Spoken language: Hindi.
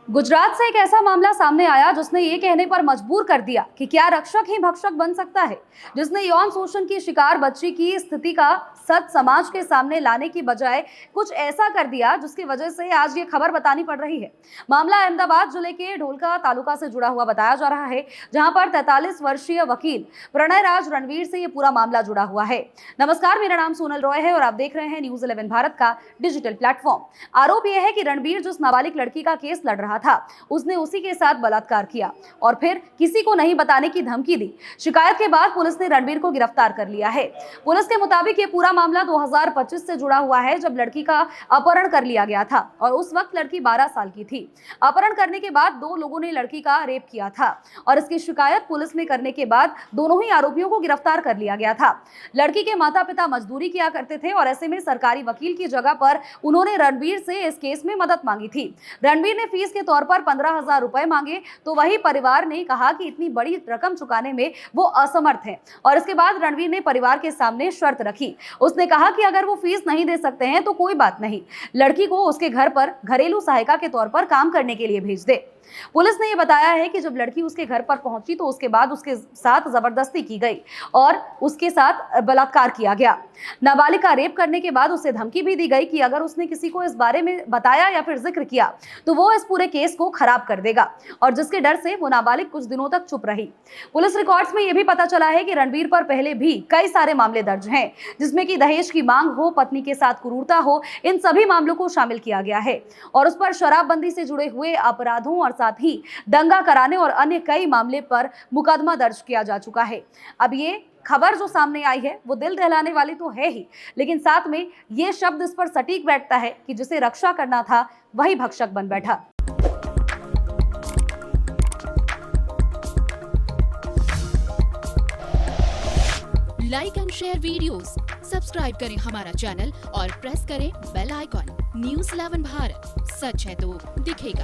गुजरात से एक ऐसा मामला सामने आया जिसने ये कहने पर मजबूर कर दिया कि क्या रक्षक ही भक्षक बन सकता है, जिसने यौन शोषण की शिकार बच्ची की स्थिति का सच समाज के सामने लाने की बजाय कुछ ऐसा कर दिया जिसकी वजह से आज ये खबर बतानी पड़ रही है। मामला अहमदाबाद जिले के ढोलका तालुका से जुड़ा हुआ बताया जा रहा है, जहां पर 43 वर्षीय वकील प्रणय राज रणवीर से ये पूरा मामला जुड़ा हुआ है। नमस्कार, मेरा नाम सोनल रॉय है और आप देख रहे हैं न्यूज 11 भारत का डिजिटल प्लेटफॉर्म। आरोप यह है कि रणवीर जिस नाबालिग लड़की का केस लड़ रहा था, उसने उसी के साथ बलात्कार किया और फिर किसी को नहीं बताने की धमकी दी। शिकायत के बाद पुलिस ने रणवीर को गिरफ्तार कर लिया है। पुलिस के मुताबिक ये पूरा मामला 2025 से जुड़ा हुआ है, जब लड़की का अपहरण कर लिया गया था और उस वक्त लड़की 12 साल की थी। अपहरण करने के बाद दो लोगों ने लड़की का रेप किया था और इसकी शिकायत पुलिस में करने के बाद दोनों ही आरोपियों को गिरफ्तार कर लिया गया था। लड़की के माता पिता मजदूरी किया करते थे और ऐसे में सरकारी वकील की जगह पर उन्होंने रणवीर से इस केस में मदद मांगी थी। रणवीर ने फीस के तौर पर 15,000 रुपए मांगे तो वही परिवार ने कहा कि इतनी बड़ी रकम चुकाने में वो असमर्थ हैं और इसके बाद रणवीर ने परिवार के सामने शर्त रखी। उसने कहा कि अगर वो फीस नहीं दे सकते हैं तो कोई बात नहीं, लड़की को उसके घर पर घरेलू सहायिका के तौर पर काम करने के लिए भेज दे। पुलिस ने यह बताया है कि जब लड़की उसके घर पर पहुंची तो उसके बाद उसके साथ जबरदस्ती की गई और उसके साथ बलात्कार किया गया। नाबालिग का रेप करने के बाद उसे धमकी भी दी गई कि अगर उसने किसी को इस बारे में बताया या फिर जिक्र किया तो वो इस पूरे केस को खराब कर देगा, और जिसके डर से वो नाबालिग कुछ दिनों तक चुप रही। पुलिस रिकॉर्ड्स में यह भी पता चला है कि रणवीर पर पहले भी कई सारे मामले दर्ज हैं, जिसमें कि दहेज की मांग हो, पत्नी के साथ क्रूरता हो, इन सभी मामलों को शामिल किया गया है और उस पर शराबबंदी से जुड़े हुए अपराधों और साथ ही दंगा कराने और अन्य कई मामले पर मुकदमा दर्ज किया जा चुका है। अब ये खबर जो सामने आई है वो दिल दहलाने वाली तो है ही, लेकिन साथ में ये शब्द इस पर सटीक बैठता है कि जिसे रक्षा करना था वही भक्षक बन बैठा। Like and share videos, subscribe करें हमारा चैनल और प्रेस करें बेल आइकॉन। न्यूज़ 11 भारत, सच है तो दिखेगा।